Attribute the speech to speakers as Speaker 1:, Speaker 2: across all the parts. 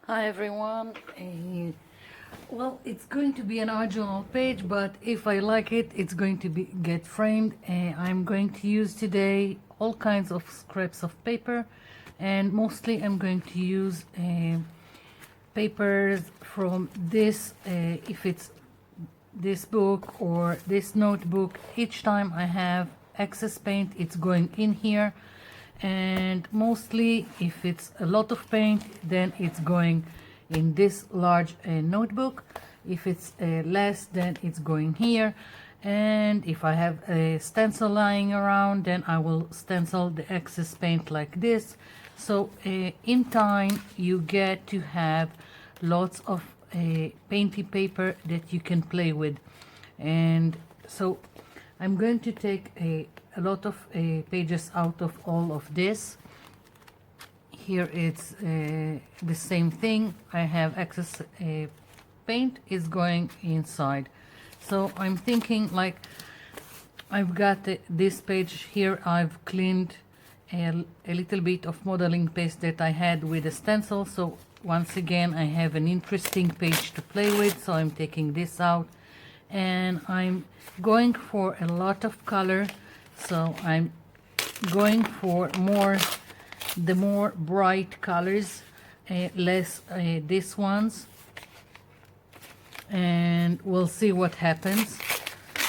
Speaker 1: Hi everyone. Well, it's going to be an original page, but if I like it, it's going to be get framed. I'm going to use today all kinds of scraps of paper, and mostly I'm going to use papers from this, if it's this book or this notebook. Each time I have excess paint, it's going in here, and mostly if it's a lot of paint, then it's going in this large notebook. If it's less, then it's going here. And if I have a stencil lying around, then I will stencil the excess paint like this. So in time you get to have lots of painty paper that you can play with. And so I'm going to take a lot of pages out of all of this. Here it's the same thing. I have excess paint is going inside. So I'm thinking, like, I've got this page here. I've cleaned a little bit of modeling paste that I had with a stencil. So once again, I have an interesting page to play with. So I'm taking this out, and I'm going for a lot of color. So I'm going for the more bright colors, less these ones, and we'll see what happens.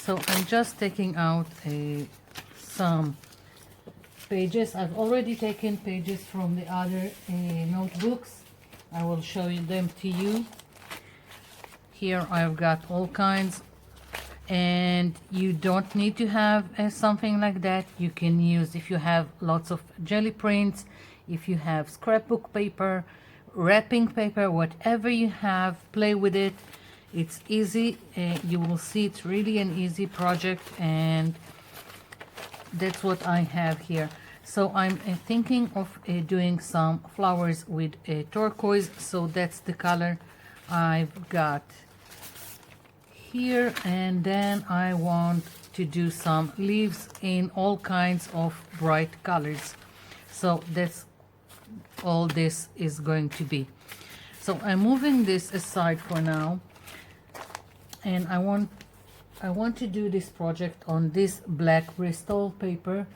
Speaker 1: So I'm just taking out some pages. I've already taken pages from the other notebooks. I will show them to you. Here I've got all kinds, and you don't need to have something like that. You can use, if you have lots of jelly prints, if you have scrapbook paper, wrapping paper, whatever you have, play with it. It's easy. You will see it's really an easy project, and that's what I have here. So I'm thinking of doing some flowers with turquoise. So that's the color I've got here, and then I want to do some leaves in all kinds of bright colors. So that's all this is going to be. So I'm moving this aside for now, and I want to do this project on this black Bristol paper.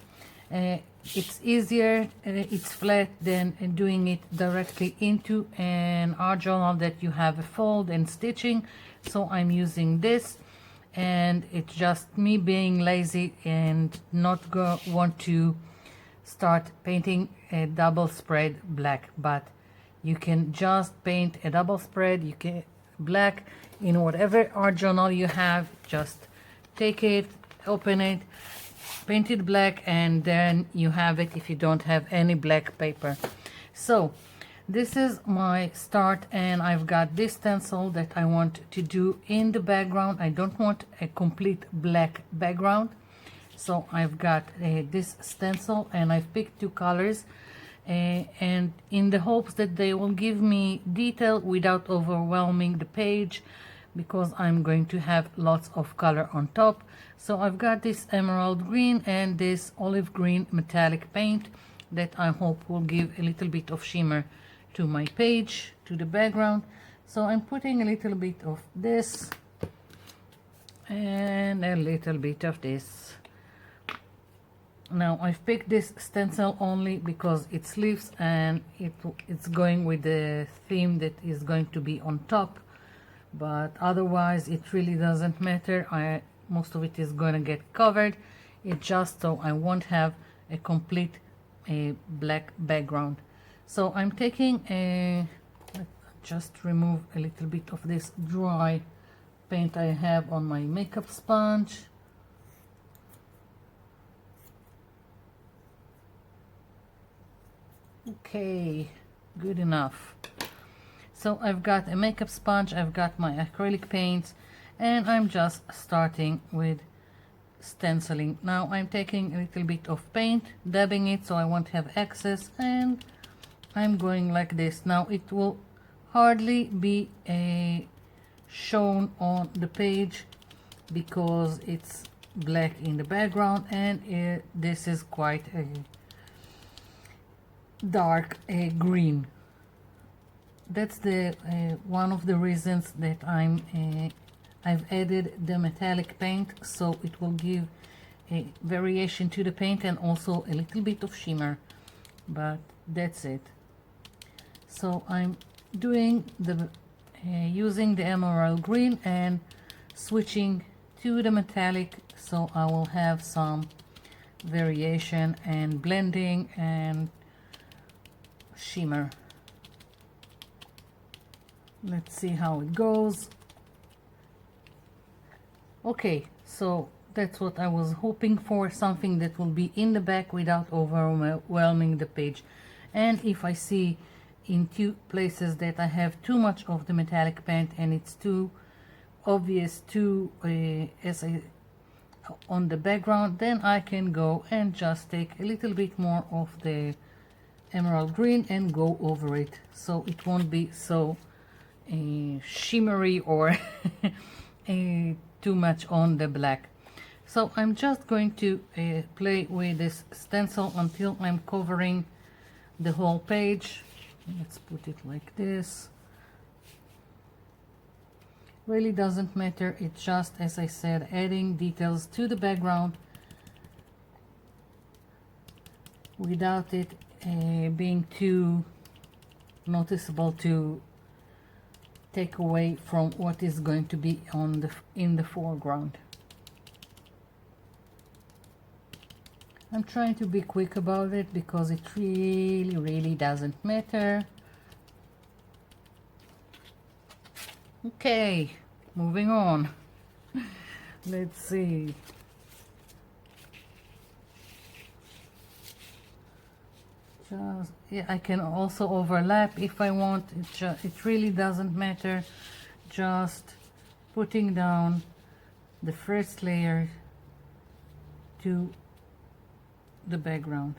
Speaker 1: It's easier, it's flat, than doing it directly into an art journal that you have a fold and stitching. So I'm using this, and it's just me being lazy and not want to start painting a double spread black. But you can just paint a double spread, you can black in whatever art journal you have. Just take it, open it, paint it black, and then you have it if you don't have any black paper. So this is my start, and I've got this stencil that I want to do in the background. I don't want a complete black background, so I've got this stencil, and I've picked two colors, and in the hopes that they will give me detail without overwhelming the page, because I'm going to have lots of color on top. So I've got this emerald green and this olive green metallic paint that I hope will give a little bit of shimmer to my page, to the background. So I'm putting a little bit of this and a little bit of this. Now I've picked this stencil only because it's leaves, and it's going with the theme that is going to be on top, but otherwise it really doesn't matter. Most of it is going to get covered. It's just so I won't have a complete black background. So I'm taking just remove a little bit of this dry paint I have on my makeup sponge. Okay, good enough. So I've got a makeup sponge, I've got my acrylic paints, and I'm just starting with stenciling. Now I'm taking a little bit of paint, dabbing it so I won't have excess, and I'm going like this. Now it will hardly be shown on the page because it's black in the background, and this is quite a dark green. that's the one of the reasons that I've added the metallic paint, so it will give a variation to the paint and also a little bit of shimmer, but that's it. So I'm doing the using the emerald green and switching to the metallic, so I will have some variation and blending and shimmer. Let's see how it goes. Okay, so that's what I was hoping for, something that will be in the back without overwhelming the page. And if I see in two places that I have too much of the metallic paint and it's too obvious on the background, then I can go and just take a little bit more of the emerald green and go over it, so it won't be so shimmery or too much on the black. So I'm just going to play with this stencil until I'm covering the whole page. Let's put it like this. Really doesn't matter, it's just, as I said, adding details to the background without it being too noticeable to take away from what is going to be in the foreground. I'm trying to be quick about it because it really doesn't matter. Okay, moving on. Let's see. Just, yeah, I can also overlap if I want. It really doesn't matter. Just putting down the first layer to the background.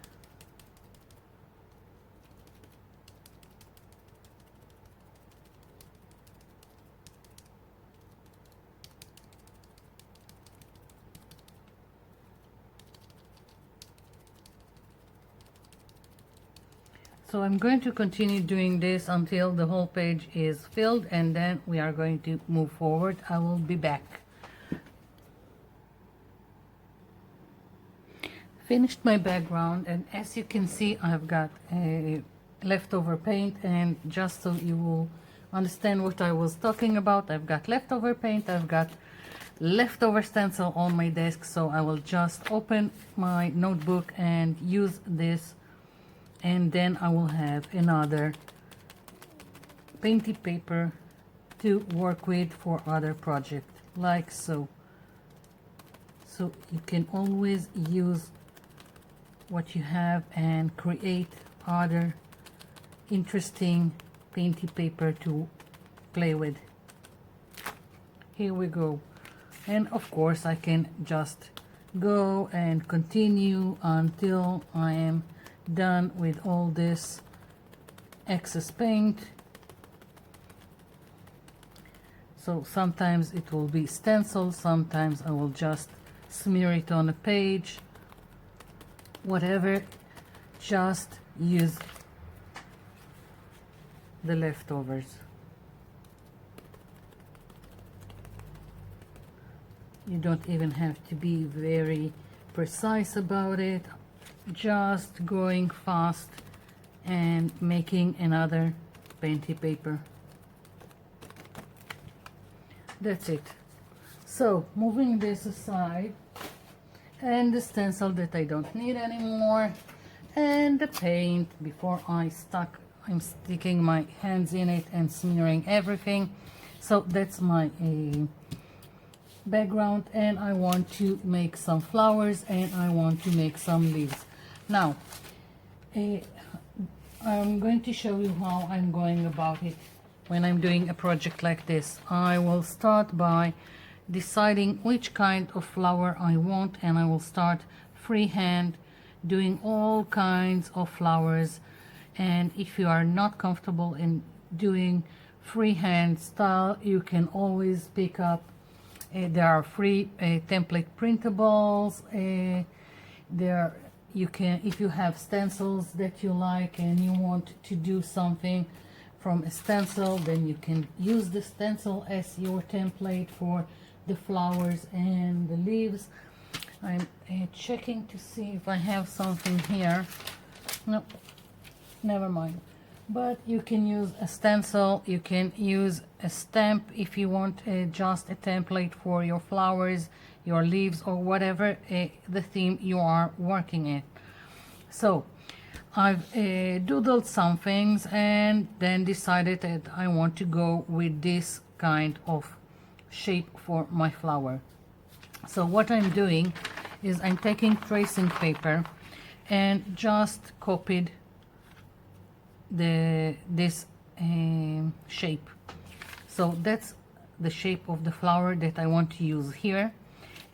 Speaker 1: So I'm going to continue doing this until the whole page is filled, and then we are going to move forward. I will be back. Finished my background, and as you can see, I've got a leftover paint, and just so you will understand what I was talking about, I've got leftover paint, I've got leftover stencil on my desk, so I will just open my notebook and use this, and then I will have another painted paper to work with for other projects, like so. So you can always use what you have and create other interesting painted paper to play with. Here we go. And of course I can just go and continue until I am done with all this excess paint. So sometimes it will be stencil, sometimes I will just smear it on a page, whatever, just use the leftovers. You don't even have to be very precise about it, just going fast and making another painted paper. That's it. So moving this aside, and the stencil that I don't need anymore, and the paint before I'm sticking my hands in it and smearing everything. So that's my background, and I want to make some flowers and I want to make some leaves. Now I'm going to show you how I'm going about it when I'm doing a project like this. I will start by deciding which kind of flower I want, and I will start freehand doing all kinds of flowers. And if you are not comfortable in doing freehand style, you can always pick up there are free template printables. You can, if you have stencils that you like and you want to do something from a stencil, then you can use the stencil as your template for the flowers and the leaves. I'm checking to see if I have something here. No, never mind. But you can use a stencil, you can use a stamp if you want just a template for your flowers, your leaves, or whatever the theme you are working at. So I've doodled some things and then decided that I want to go with this kind of shape for my flower. So what I'm doing is I'm taking tracing paper and just copied this shape. So that's the shape of the flower that I want to use here.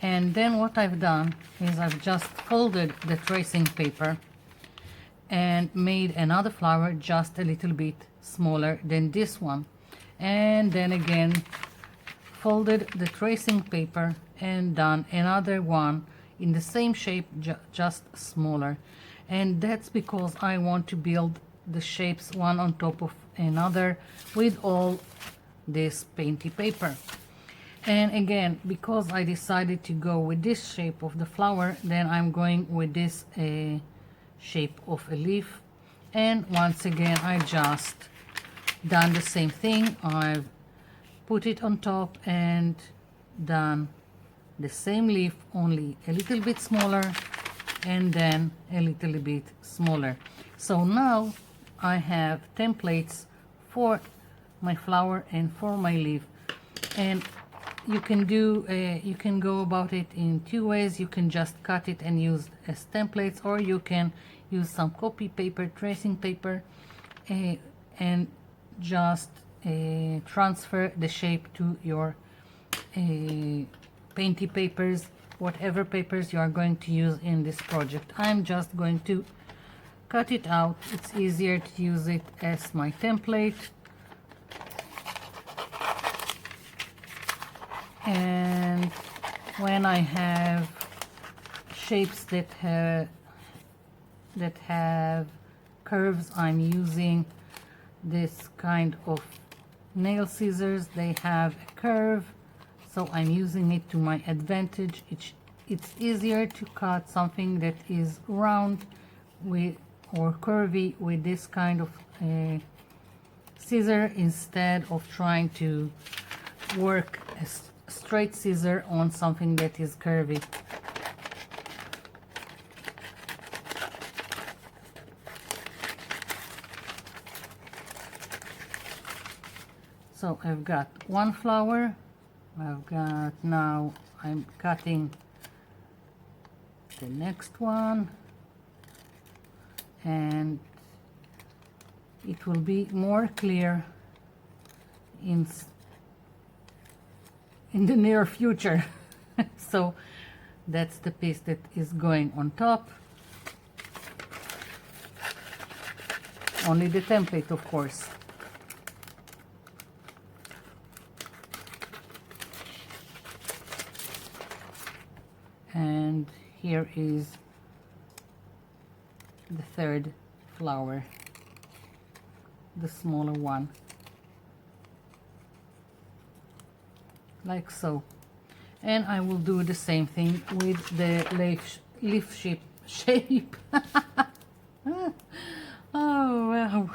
Speaker 1: And then what I've done is I've just folded the tracing paper and made another flower just a little bit smaller than this one, and then again folded the tracing paper and done another one in the same shape, just smaller. And that's because I want to build the shapes one on top of another with all this painty paper. And again, because I decided to go with this shape of the flower, then I'm going with this shape of a leaf. And once again, I just done the same thing. I've put it on top and done the same leaf, only a little bit smaller and then a little bit smaller. So now I have templates for my flower and for my leaf. And you can go about it in two ways. You can just cut it and use as templates, or you can use some copy paper, tracing paper, and just transfer the shape to your painty papers, whatever papers you are going to use in this project. I'm just going to cut it out. It's easier to use it as my template. And when I have shapes that have curves, I'm using this kind of nail scissors. They have a curve, so I'm using it to my advantage. It's easier to cut something that is round with or curvy with this kind of scissor instead of trying to work a straight scissor on something that is curvy. So I've got one flower. Now I'm cutting the next one, and it will be more clear in the near future. So that's the piece that is going on top. Only the template, of course. And here is the third flower, the smaller one, like so. And I will do the same thing with the leaf shape. Oh wow,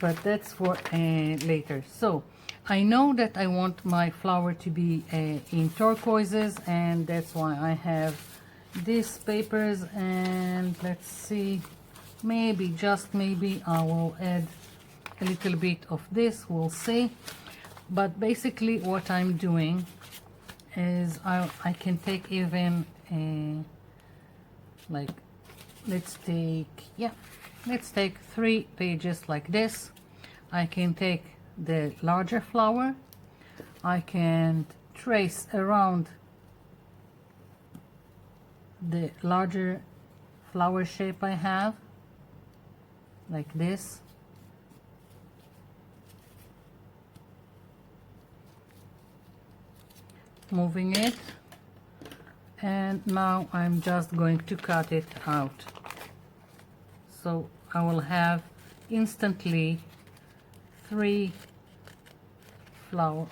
Speaker 1: but that's for later. So I know that I want my flower to be in turquoises, and that's why I have these papers. And let's see, maybe, just maybe, I will add a little bit of this, we'll see. But basically what I'm doing is I can take even like, let's take 3 pages like this. I can take the larger flower, I can trace around the larger flower shape I have, like this. Moving it, and now I'm just going to cut it out. So I will have instantly 3 flowers.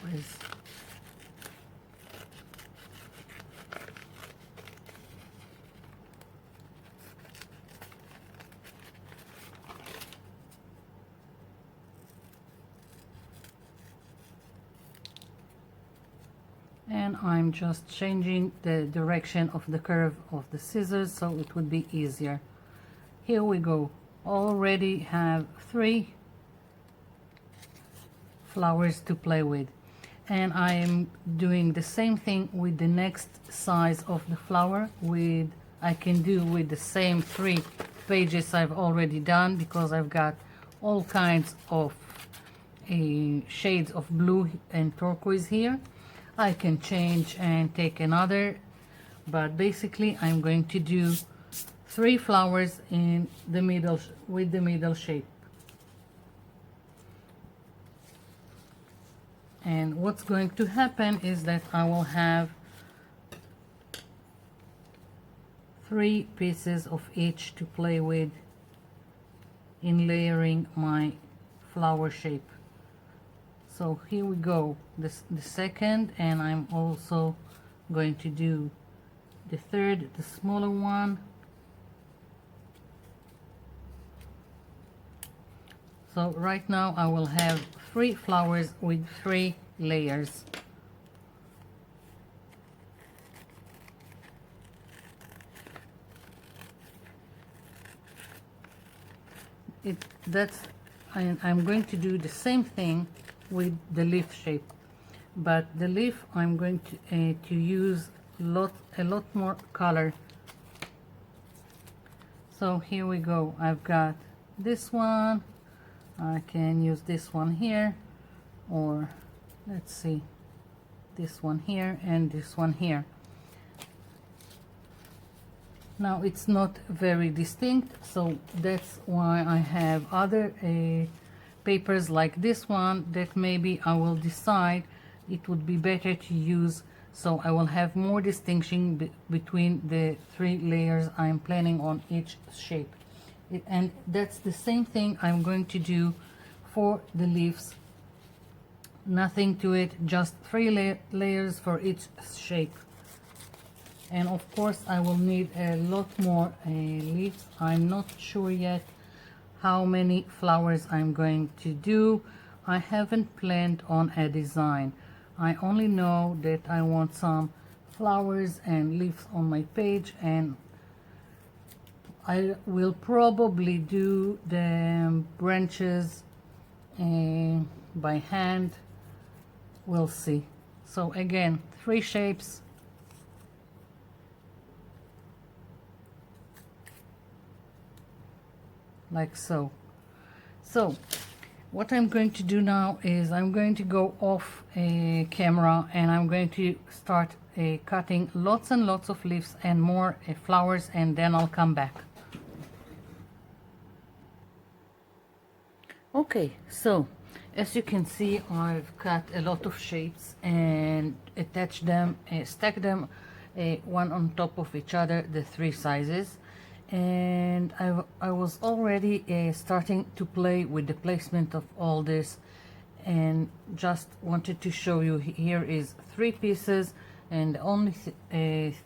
Speaker 1: And I'm just changing the direction of the curve of the scissors so it would be easier. Here we go. Already have 3 flowers to play with, and I am doing the same thing with the next size of the flower. I can do with the same 3 pages I've already done, because I've got all kinds of shades of blue and turquoise here. I can change and take another, but basically I'm going to do 3 flowers in the middle with the middle shape. And what's going to happen is that I will have 3 pieces of each to play with in layering my flower shape. So here we go, the second, and I'm also going to do the third, the smaller one. So right now I will have 3 flowers with 3 layers. I'm going to do the same thing with the leaf shape, but the leaf I'm going to use a lot more color. So here we go. I've got this one. I can use this one here, or let's see, this one here and this one here. Now it's not very distinct, so that's why I have other papers like this one that maybe I will decide it would be better to use, so I will have more distinction between the 3 layers I'm planning on each shape. And that's the same thing I'm going to do for the leaves. Nothing to it, just 3 layers for each shape. And of course I will need a lot more leaves. I'm not sure yet how many flowers I'm going to do. I haven't planned on a design. I only know that I want some flowers and leaves on my page, and I will probably do the branches by hand. We'll see. So again, 3 shapes. Like so. So what I'm going to do now is I'm going to go off a camera, and I'm going to start cutting lots and lots of leaves and more flowers, and then I'll come back. Okay, so as you can see, I've cut a lot of shapes and attached them, stacked them one on top of each other, the 3 sizes. And I was already starting to play with the placement of all this, and just wanted to show you. Here is 3 pieces, and the only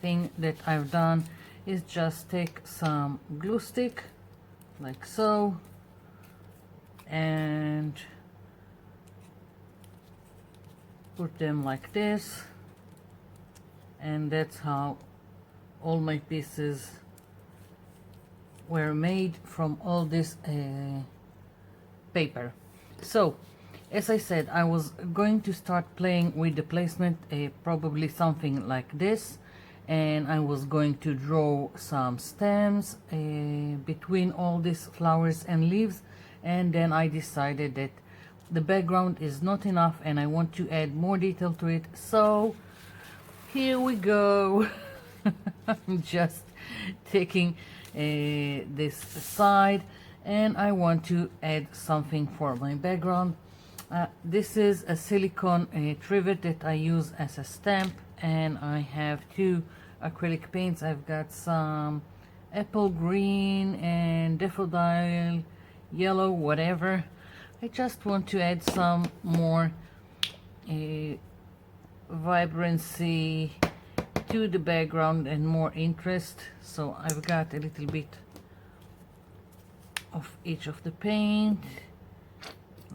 Speaker 1: thing that I've done is just take some glue stick like so, and put them like this, and that's how all my pieces were made from all this paper. So as I said, I was going to start playing with the placement, probably something like this, and I was going to draw some stems between all these flowers and leaves, and then I decided that the background is not enough and I want to add more detail to it. So here we go. I'm just taking this side, and I want to add something for my background. This is a silicone trivet that I use as a stamp, and I have 2 acrylic paints. I've got some apple green and daffodil yellow, whatever. I just want to add some more vibrancy to the background and more interest. So I've got a little bit of each of the paint,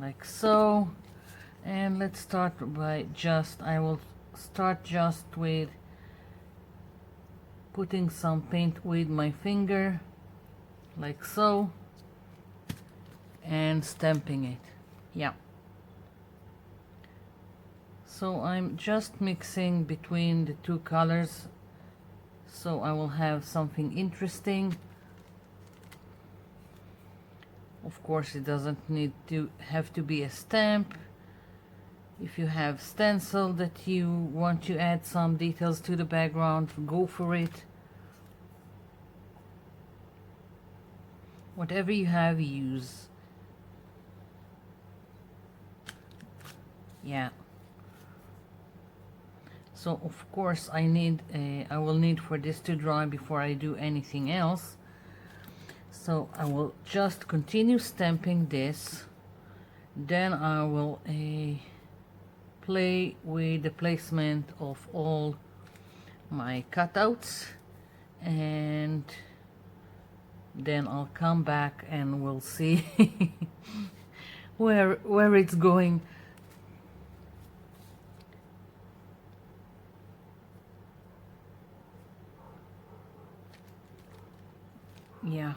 Speaker 1: like so. And let's start by I will start just with putting some paint with my finger, like so, and stamping it. Yeah. So I'm just mixing between the two colors, so I will have something interesting. Of course, it doesn't need to have to be a stamp. If you have stencil that you want to add some details to the background, go for it. Whatever you have, use. Yeah. So of course I will need for this to dry before I do anything else. So I will just continue stamping this. Then I will play with the placement of all my cutouts, and then I'll come back and we'll see where it's going. Yeah.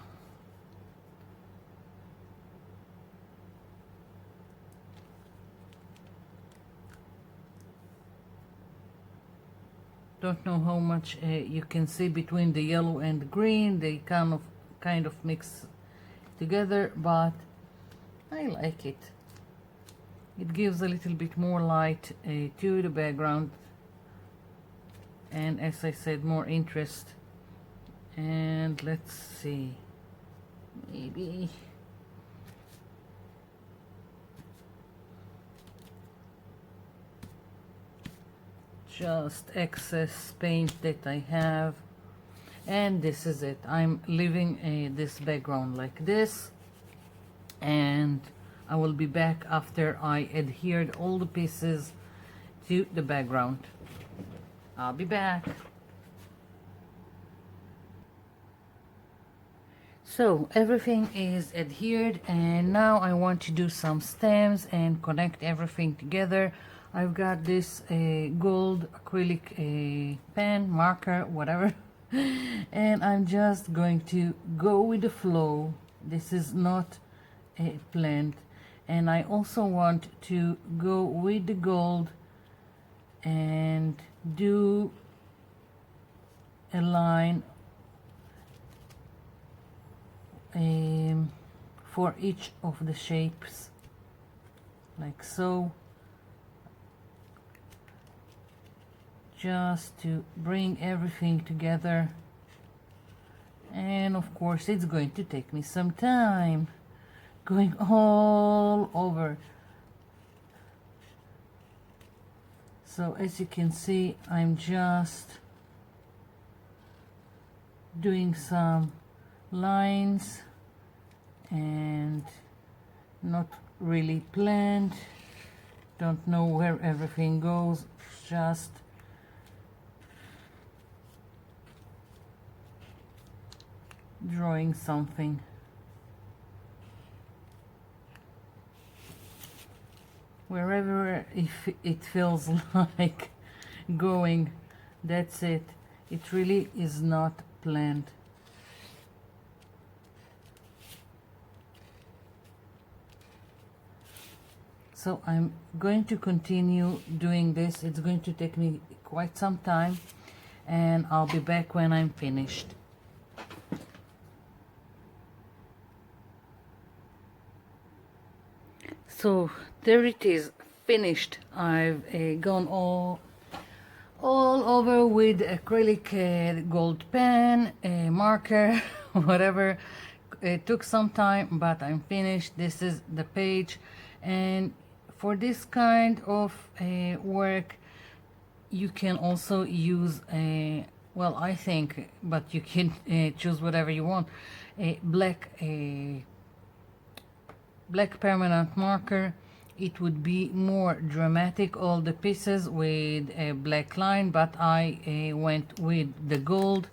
Speaker 1: Don't know how much you can see between the yellow and the green. They kind of mix together, but I like it. It gives a little bit more light to the background, and as I said, more interest. And let's see, maybe just excess paint that I have, and this is it. I'm leaving this background like this, and I will be back after I adhered all the pieces to the background. I'll be back. So everything is adhered, and now I want to do some stems and connect everything together. I've got this gold acrylic pen, marker, whatever, and I'm just going to go with the flow. This is not planned, and I also want to go with the gold and do a line for each of the shapes, like so, just to bring everything together. And of course it's going to take me some time going all over. So as you can see, I'm just doing some lines and not really planned. Don't know where everything goes, just drawing something. Wherever if it feels like going, that's it. It really is not planned. So I'm going to continue doing this. It's going to take me quite some time, and I'll be back when I'm finished. So there it is, finished. I've gone all over with acrylic gold pen, marker, whatever. It took some time, but I'm finished. This is the page, and for this kind of work you can also use well, I think, but you can choose whatever you want, a black black permanent marker, it would be more dramatic, all the pieces with a black line, but I went with the gold.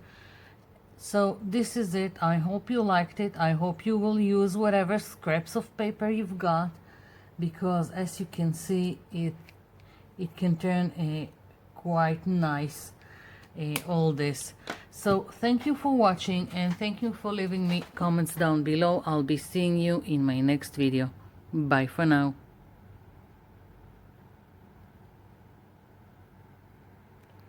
Speaker 1: So this is it. I hope you liked it. I hope you will use whatever scraps of paper you've got, because as you can see, it can turn a quite nice, all this. So thank you for watching, and thank you for leaving me comments down below. I'll be seeing you in my next video. Bye for now.